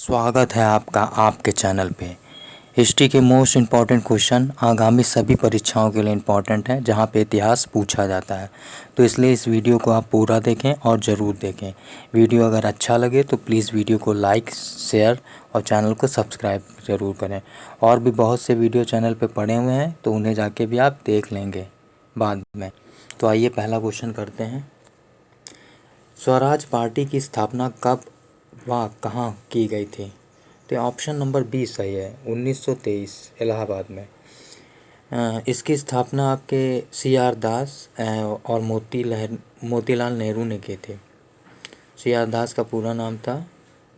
स्वागत है आपका आपके चैनल पे। हिस्ट्री के मोस्ट इम्पॉर्टेंट क्वेश्चन आगामी सभी परीक्षाओं के लिए इम्पॉर्टेंट है, जहाँ पे इतिहास पूछा जाता है। तो इसलिए इस वीडियो को आप पूरा देखें और ज़रूर देखें। वीडियो अगर अच्छा लगे तो प्लीज़ वीडियो को लाइक, शेयर और चैनल को सब्सक्राइब ज़रूर करें। और भी बहुत से वीडियो चैनल पर पड़े हुए हैं, तो उन्हें जाके भी आप देख लेंगे बाद में। तो आइए पहला क्वेश्चन करते हैं। स्वराज पार्टी की स्थापना कब व कहाँ की गई थी? तो ऑप्शन नंबर बी सही है, 1923 इलाहाबाद में। इसकी स्थापना आपके CR दास और मोतीलाल नेहरू ने की थी। CR दास का पूरा नाम था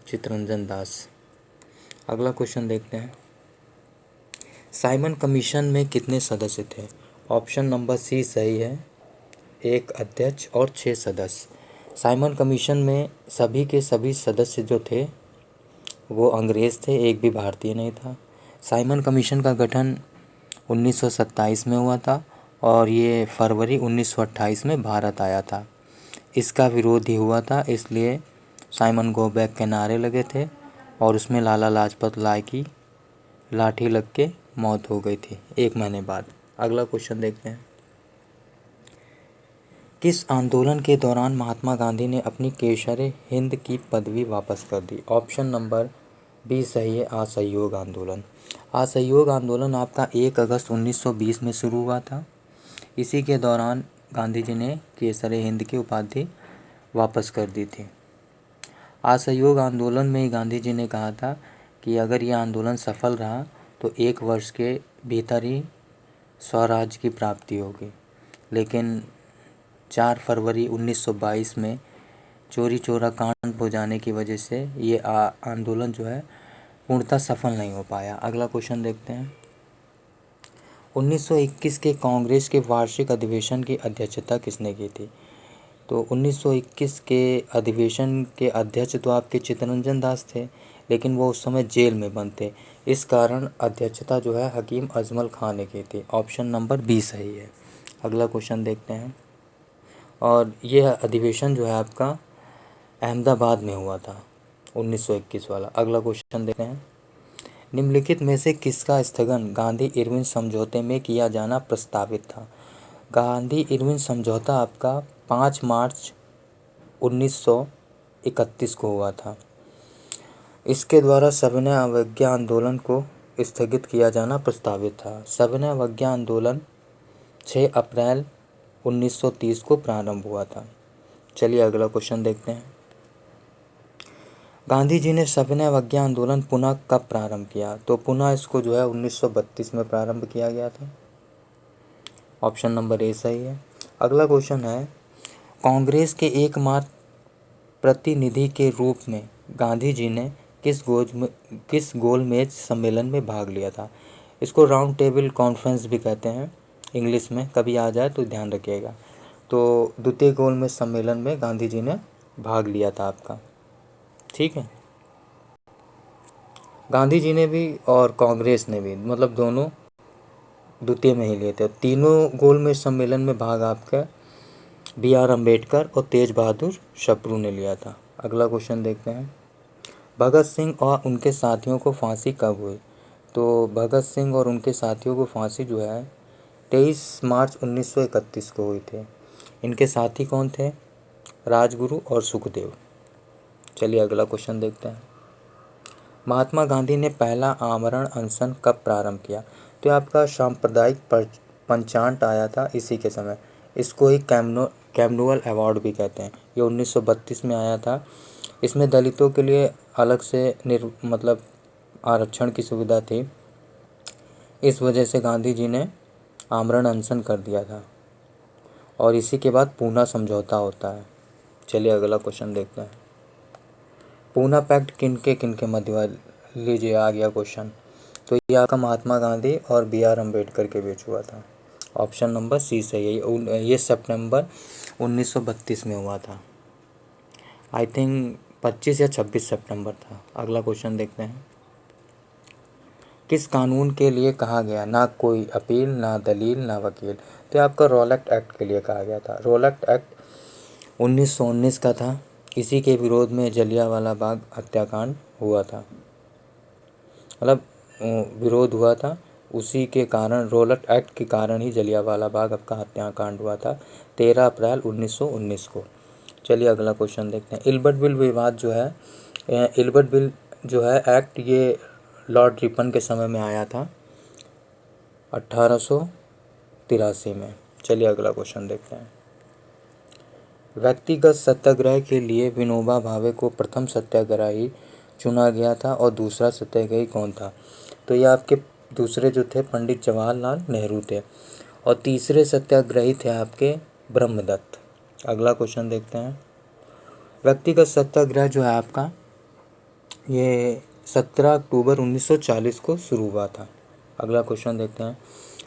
चित्तरंजन दास। अगला क्वेश्चन देखते हैं। साइमन कमीशन में कितने सदस्य थे? ऑप्शन नंबर सी सही है, 1 अध्यक्ष और 6 सदस्य। साइमन कमीशन में सभी के सभी सदस्य जो थे वो अंग्रेज़ थे, एक भी भारतीय नहीं था। साइमन कमीशन का गठन 1927 में हुआ था और ये फरवरी 1928 में भारत आया था। इसका विरोध ही हुआ था, इसलिए साइमन गो बैक के नारे लगे थे और उसमें लाला लाजपत राय की लाठी लग के मौत हो गई थी 1 महीने बाद। अगला क्वेश्चन देखते हैं। किस आंदोलन के दौरान महात्मा गांधी ने अपनी केसर हिंद की पदवी वापस कर दी? ऑप्शन नंबर बी सही है, असहयोग आंदोलन। असहयोग आंदोलन आपका 1 अगस्त 1920 में शुरू हुआ था। इसी के दौरान गांधी जी ने केसर हिंद की उपाधि वापस कर दी थी। असहयोग आंदोलन में ही गांधी जी ने कहा था कि अगर यह आंदोलन सफल रहा तो 1 वर्ष के भीतर ही स्वराज की प्राप्ति होगी। लेकिन 4 फरवरी 1922 में चोरी चोरा कांड हो जाने की वजह से ये आंदोलन जो है पूर्णतः सफल नहीं हो पाया। अगला क्वेश्चन देखते हैं। 1921 के कांग्रेस के वार्षिक अधिवेशन की अध्यक्षता किसने की थी? तो 1921 के अधिवेशन के अध्यक्ष तो आपके चित्तरंजन दास थे, लेकिन वो उस समय जेल में बंद थे। इस कारण अध्यक्षता जो है हकीम अजमल खां ने की थी। ऑप्शन नंबर बी सही है। अगला क्वेश्चन देखते हैं। और यह अधिवेशन जो है आपका अहमदाबाद में हुआ था, 1921 वाला। अगला क्वेश्चन देखते हैं। निम्नलिखित में से किसका स्थगन गांधी इरविन समझौते में किया जाना प्रस्तावित था? गांधी इरविन समझौता आपका 5 मार्च 1931 को हुआ था। इसके द्वारा सविनय अवज्ञा आंदोलन को स्थगित किया जाना प्रस्तावित था। सविनय अवज्ञा आंदोलन 6 अप्रैल 1930 को प्रारंभ हुआ था। चलिए अगला क्वेश्चन देखते हैं। गांधी जी ने सविनय अवज्ञा आंदोलन पुनः कब प्रारंभ किया? तो पुनः इसको जो है 1932 में प्रारंभ किया गया था। ऑप्शन नंबर ए सही है। अगला क्वेश्चन है। कांग्रेस के एकमात्र प्रतिनिधि के रूप में गांधी जी ने किस गोलमेज सम्मेलन में भाग लिया था? इसको राउंड टेबल कॉन्फ्रेंस भी कहते हैं इंग्लिश में, कभी आ जाए तो ध्यान रखिएगा। तो द्वितीय गोलमेज सम्मेलन में गांधी जी ने भाग लिया था आपका, ठीक है। गांधी जी ने भी और कांग्रेस ने भी, मतलब दोनों द्वितीय में ही लिए थे। तीनों गोलमेज सम्मेलन में भाग आपका BR अम्बेडकर और तेज बहादुर सप्रू ने लिया था। अगला क्वेश्चन देखते हैं। भगत सिंह और उनके साथियों को फांसी कब हुई? तो भगत सिंह और उनके साथियों को फांसी जो है 23 मार्च 1931 को हुई थी। इनके साथी कौन थे? राजगुरु और सुखदेव। चलिए अगला क्वेश्चन देखते हैं। महात्मा गांधी ने पहला आमरण अनशन कब प्रारंभ किया? तो आपका सांप्रदायिक पंचांट आया था इसी के समय। इसको ही कैमनुअल अवार्ड भी कहते हैं। ये 1932 में आया था। इसमें दलितों के लिए अलग से मतलब आरक्षण की सुविधा थी। इस वजह से गांधी जी ने आमरण अनशन कर दिया था और इसी के बाद पूना समझौता होता है। चलिए अगला क्वेश्चन देखते हैं। पूना पैक्ट किनके मध्य हुआ? लीजिए आ गया क्वेश्चन। तो ये आपका महात्मा गांधी और BR अम्बेडकर के बीच हुआ था। ऑप्शन नंबर सी सही है। ये सितंबर 1932 में हुआ था। आई थिंक 25 या 26 सितंबर था। अगला क्वेश्चन देखते हैं। किस कानून के लिए कहा गया ना कोई अपील, ना दलील, ना वकील? तो आपका रॉलेट एक्ट के लिए कहा गया था। रॉलेट एक्ट 1919 का था। इसी के विरोध में जलियांवाला बाग हत्याकांड हुआ था। मतलब विरोध हुआ था, उसी के कारण, रोलट एक्ट के कारण ही जलियांवाला बाग आपका हत्याकांड हुआ था 13 अप्रैल 1919 को। चलिए अगला क्वेश्चन देखते हैं। इल्बर्ट बिल विवाद जो है, इल्बर्ट बिल जो है एक्ट, ये लॉर्ड रिपन के समय में आया था 1883 में। चलिए अगला क्वेश्चन देखते हैं। व्यक्तिगत सत्याग्रह के लिए विनोबा भावे को प्रथम सत्याग्रही चुना गया था और दूसरा सत्याग्रही कौन था? तो ये आपके दूसरे जो थे पंडित जवाहरलाल नेहरू थे और तीसरे सत्याग्रही थे आपके ब्रह्मदत्त। अगला क्वेश्चन देखते हैं। व्यक्तिगत सत्याग्रह जो है आपका, ये 17 अक्टूबर 1940 को शुरू हुआ था। अगला क्वेश्चन देखते हैं।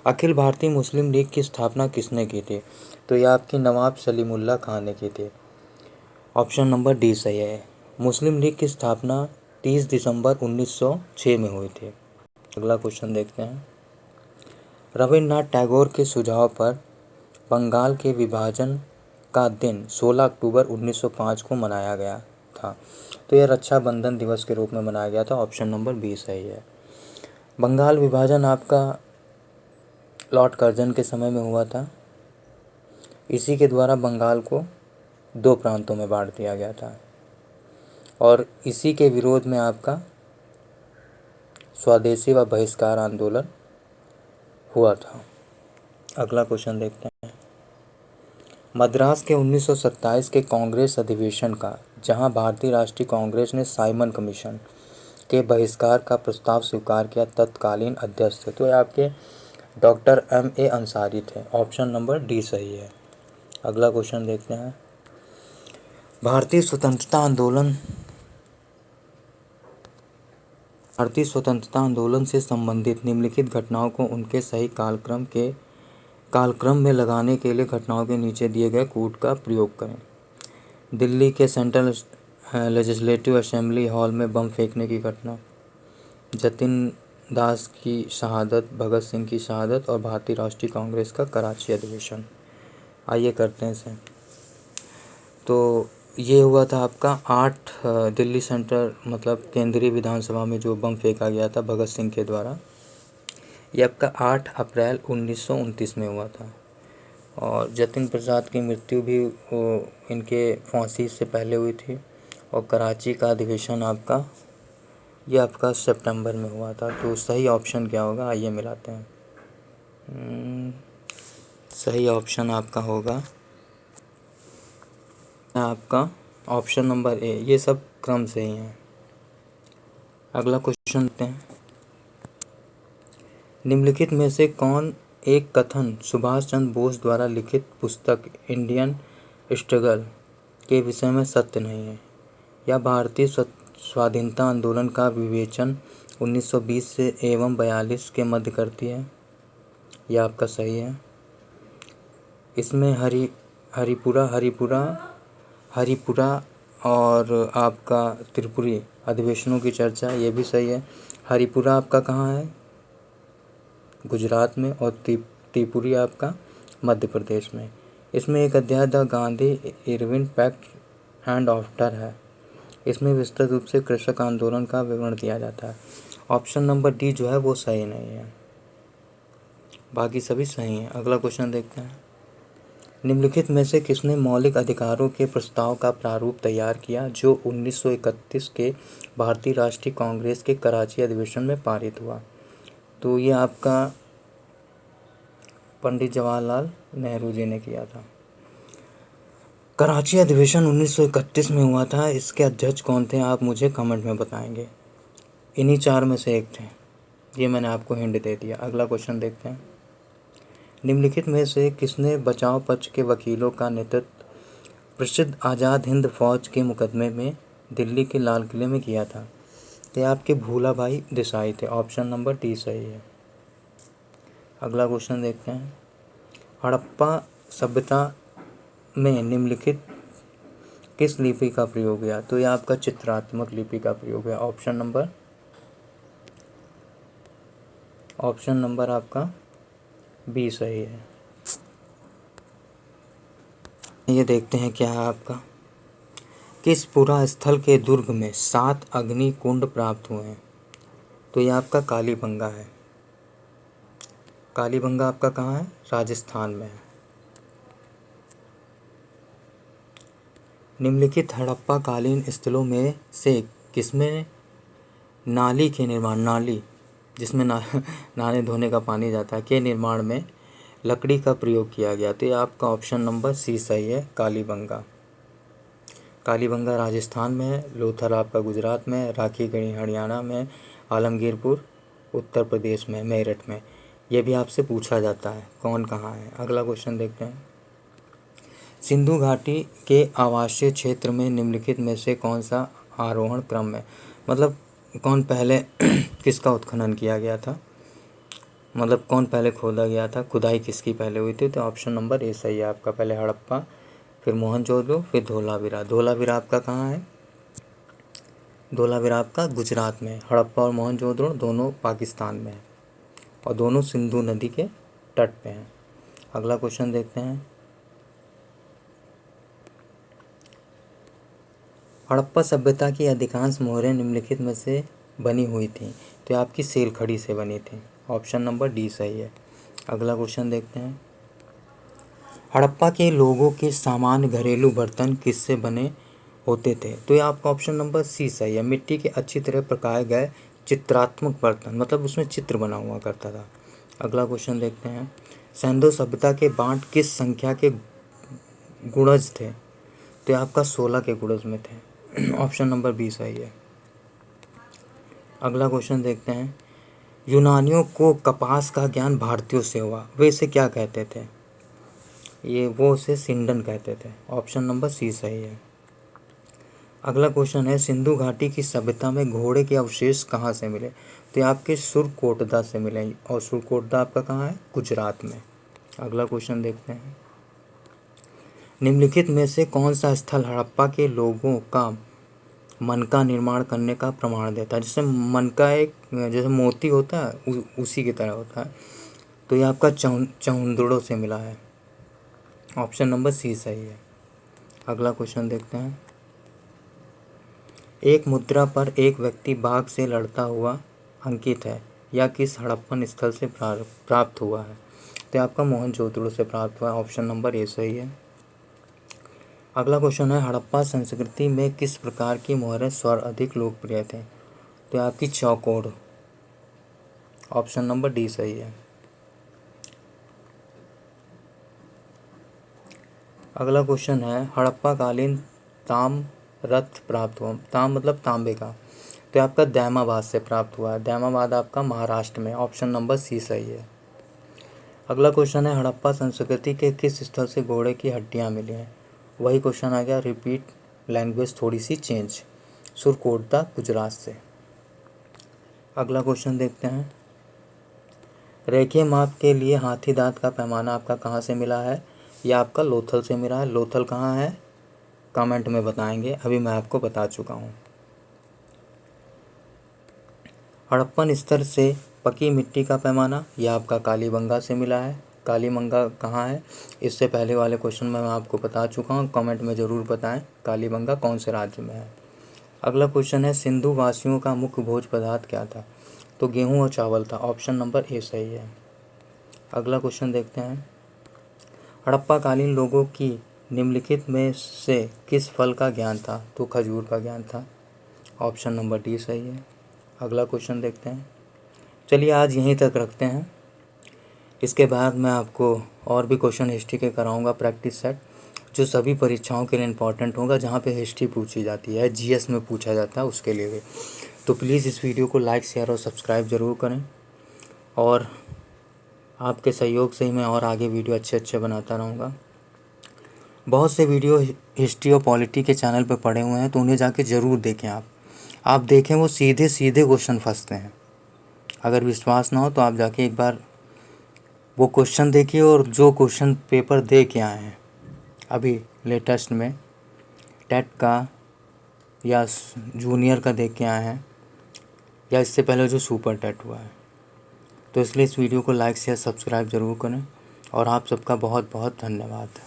अखिल भारतीय मुस्लिम लीग की स्थापना किसने की थी? तो ये आपकी नवाब सलीमुल्लाह खान ने की थी। ऑप्शन नंबर डी सही है। मुस्लिम लीग की स्थापना 30 दिसंबर 1906 में हुई थी। अगला क्वेश्चन देखते हैं। रविन्द्रनाथ टैगोर के सुझाव पर बंगाल के विभाजन का दिन 16 अक्टूबर 1905 को मनाया गया था। तो यह रक्षाबंधन दिवस के रूप में मनाया गया था। ऑप्शन नंबर बी सही है। बंगाल विभाजन आपका लॉर्ड कर्जन के समय में हुआ था। इसी के द्वारा बंगाल को 2 प्रांतों में बांट दिया गया था और इसी के विरोध में आपका स्वदेशी व बहिष्कार आंदोलन हुआ था। अगला क्वेश्चन देखते हैं। मद्रास के 1927 के कांग्रेस अधिवेशन का, जहां भारतीय राष्ट्रीय कांग्रेस ने साइमन कमीशन के बहिष्कार का प्रस्ताव स्वीकार किया, तत्कालीन अध्यक्ष थे? तो ये आपके डॉक्टर M.A. अंसारी थे। ऑप्शन नंबर डी सही है। अगला क्वेश्चन देखते हैं। भारतीय स्वतंत्रता आंदोलन से संबंधित निम्नलिखित घटनाओं को उनके सही कालक्रम में लगाने के लिए घटनाओं के नीचे दिए गए कूट का प्रयोग करें। दिल्ली के सेंट्रल लेजिस्लेटिव असेंबली हॉल में बम फेंकने की घटना, जतिन दास की शहादत, भगत सिंह की शहादत और भारतीय राष्ट्रीय कांग्रेस का कराची अधिवेशन। आइए करते हैं इसे। तो ये हुआ था आपका 8 दिल्ली सेंट्रल मतलब केंद्रीय विधानसभा में जो बम फेंका गया था भगत सिंह के द्वारा, ये आपका 8 अप्रैल 1929 में हुआ था। और जतिन प्रसाद की मृत्यु भी इनके फांसी से पहले हुई थी। और कराची का अधिवेशन आपका, ये आपका सितंबर में हुआ था। तो सही ऑप्शन क्या होगा, आइए मिलाते हैं। सही ऑप्शन आपका होगा आपका ऑप्शन नंबर ए। ये सब क्रम से ही हैं। अगला क्वेश्चन देखते हैं। निम्नलिखित में से कौन एक कथन सुभाष चंद्र बोस द्वारा लिखित पुस्तक इंडियन स्ट्रगल के विषय में सत्य नहीं है? या भारतीय स्वाधीनता आंदोलन का विवेचन 1920 से एवं 42 के मध्य करती है? यह आपका सही है। इसमें हरिपुरा और आपका त्रिपुरी अधिवेशनों की चर्चा, ये भी सही है। हरिपुरा आपका कहाँ है? गुजरात में। और त्रिपुरी आपका मध्य प्रदेश में। इसमें एक अध्याय the Gandhi Irwin pact and after है। इसमें विस्तृत रूप से कृषक आंदोलन का विवरण दिया जाता है। ऑप्शन नंबर डी जो है वो सही नहीं है, बाकी सभी सही हैं। अगला क्वेश्चन देखते हैं। निम्नलिखित में से किसने मौलिक अधिकारों के प्रस्ताव का प्रारूप तैयार किया जो 1931 के भारतीय राष्ट्रीय कांग्रेस के कराची अधिवेशन में पारित हुआ? तो ये आपका पंडित जवाहरलाल नेहरू जी ने किया था। कराची अधिवेशन 1931 में हुआ था। इसके अध्यक्ष कौन थे आप मुझे कमेंट में बताएंगे। इन्हीं 4 में से एक थे, ये मैंने आपको हिंट दे दिया। अगला क्वेश्चन देखते हैं। निम्नलिखित में से किसने बचाव पक्ष के वकीलों का नेतृत्व प्रसिद्ध आज़ाद हिंद फौज के मुकदमे में दिल्ली के लाल किले में किया था? ये आपके भूलाभाई देसाई थे। ऑप्शन नंबर डी सही है। अगला क्वेश्चन देखते हैं। हड़प्पा सभ्यता में निम्नलिखित किस लिपि का प्रयोग हुआ? तो यह आपका चित्रात्मक लिपि का प्रयोग है। ऑप्शन नंबर आपका बी सही है। ये देखते हैं क्या है आपका। किस पुरा स्थल के दुर्ग में 7 अग्नि कुंड प्राप्त हुए हैं? तो ये आपका कालीबंगा है। कालीबंगा आपका कहाँ है? राजस्थान में है। निम्नलिखित हड़प्पा कालीन स्थलों में से किसमें नाली जिसमें नहाने धोने का पानी जाता है के निर्माण में लकड़ी का प्रयोग किया गया? तो ये आपका ऑप्शन नंबर सी सही है, कालीबंगा। कालीबंगा राजस्थान में है, लोथल आपका गुजरात में है, राखीगढ़ी हरियाणा में, आलमगीरपुर उत्तर प्रदेश में, मेरठ में। ये भी आपसे पूछा जाता है कौन कहाँ है। अगला क्वेश्चन देखते हैं। सिंधु घाटी के आवासीय क्षेत्र में निम्नलिखित में से कौन सा आरोहण क्रम है? मतलब कौन पहले किसका उत्खनन किया गया था, मतलब कौन पहले खोदा गया था, खुदाई किसकी पहले हुई थी? तो ऑप्शन नंबर ए सही है आपका, पहले हड़प्पा, फिर मोहनजोदड़ो, फिर धोलावीरा। धोलावीरा आपका कहाँ है? धोलावीरा आपका गुजरात में। हड़प्पा और मोहनजोदड़ो दोनों पाकिस्तान में है और दोनों सिंधु नदी के तट पे हैं। अगला क्वेश्चन देखते हैं। हड़प्पा सभ्यता की अधिकांश मोहरें निम्नलिखित में से बनी हुई थी? तो ये आपकी सेल खड़ी से बनी थी। ऑप्शन नंबर डी सही है। अगला क्वेश्चन देखते हैं। हड़प्पा के लोगों के सामान्य घरेलू बर्तन किससे बने होते थे? तो ये आपका ऑप्शन नंबर सी सही है, मिट्टी के अच्छी तरह पकाए गए चित्रात्मक बर्तन, मतलब उसमें चित्र बना हुआ करता था। अगला क्वेश्चन देखते हैं। सिंधु सभ्यता के बांट किस संख्या के गुणज थे? तो ये आपका 16 के गुणज में थे। ऑप्शन नंबर बी सही है। अगला क्वेश्चन देखते हैं। यूनानियों को कपास का ज्ञान भारतीयों से हुआ, वे इसे क्या कहते थे? ये वो उसे सिंडन कहते थे। ऑप्शन नंबर सी सही है। अगला क्वेश्चन है। सिंधु घाटी की सभ्यता में घोड़े के अवशेष कहाँ से मिले? तो ये आपके सुरकोटदा से मिले और सुरकोटदा आपका कहाँ है? गुजरात में। अगला क्वेश्चन देखते हैं। निम्नलिखित में से कौन सा स्थल हड़प्पा के लोगों का मनका निर्माण करने का प्रमाण देता है? जैसे मनका एक जैसे मोती होता है उसी की तरह होता है। तो ये आपका चौंदड़ों से मिला है। ऑप्शन नंबर सी सही है। अगला क्वेश्चन देखते हैं। एक मुद्रा पर एक व्यक्ति बाघ से लड़ता हुआ अंकित है, यह किस हड़प्पन स्थल से प्राप्त हुआ है? तो आपका मोहनजोदड़ो से प्राप्त हुआ है। ऑप्शन नंबर ए सही है। अगला क्वेश्चन है। हड़प्पा संस्कृति में किस प्रकार की मोहरें सर्वाधिक लोकप्रिय थे? तो आपकी चौकोर। ऑप्शन नंबर डी सही है। अगला क्वेश्चन है। हड़प्पा कालीन ताम रथ प्राप्त हुआ, ताम मतलब तांबे का, तो आपका दैमाबाद से प्राप्त हुआ है। दैमाबाद आपका महाराष्ट्र में। ऑप्शन नंबर सी सही है। अगला क्वेश्चन है। हड़प्पा संस्कृति के किस स्थल से घोड़े की हड्डियां मिली हैं? वही क्वेश्चन आ गया, रिपीट लैंग्वेज थोड़ी सी चेंज। सुरकोटदा गुजरात से। अगला क्वेश्चन देखते हैं। रेखीय माप के लिए हाथी दांत का पैमाना आपका कहाँ से मिला है? यह आपका लोथल से मिला है। लोथल कहाँ है? कमेंट में बताएंगे, अभी मैं आपको बता चुका हूँ। हड़प्पन स्तर से पकी मिट्टी का पैमाना, यह आपका कालीबंगा से मिला है। कालीबंगा कहाँ है? इससे पहले वाले क्वेश्चन में मैं आपको बता चुका हूँ, कमेंट में ज़रूर बताएं कालीबंगा कौन से राज्य में है। अगला क्वेश्चन है। सिंधु वासियों का मुख्य भोज पदार्थ क्या था? तो गेहूँ और चावल था। ऑप्शन नंबर ए सही है। अगला क्वेश्चन देखते हैं। हड़प्पा कालीन लोगों की निम्नलिखित में से किस फल का ज्ञान था? तो खजूर का ज्ञान था। ऑप्शन नंबर डी सही है। अगला क्वेश्चन देखते हैं। चलिए आज यहीं तक रखते हैं, इसके बाद मैं आपको और भी क्वेश्चन हिस्ट्री के कराऊंगा प्रैक्टिस सेट, जो सभी परीक्षाओं के लिए इम्पॉर्टेंट होगा, जहाँ पे हिस्ट्री पूछी जाती है, जीएस में पूछा जाता है उसके लिए भी। तो प्लीज़ इस वीडियो को लाइक शेयर और सब्सक्राइब ज़रूर करें, और आपके सहयोग से ही मैं और आगे वीडियो अच्छे अच्छे बनाता रहूँगा। बहुत से वीडियो हिस्ट्री और पॉलिटी के चैनल पर पड़े हुए हैं, तो उन्हें जाके ज़रूर देखें। आप देखें, वो सीधे सीधे क्वेश्चन फंसते हैं। अगर विश्वास ना हो तो आप जाके एक बार वो क्वेश्चन देखिए, और जो क्वेश्चन पेपर दे के आए हैं अभी लेटेस्ट में टेट का या जूनियर का देख के आए हैं, या इससे पहले जो सुपर टेट हुआ है। तो इसलिए इस वीडियो को लाइक शेयर सब्सक्राइब ज़रूर करें, और आप सबका बहुत बहुत धन्यवाद।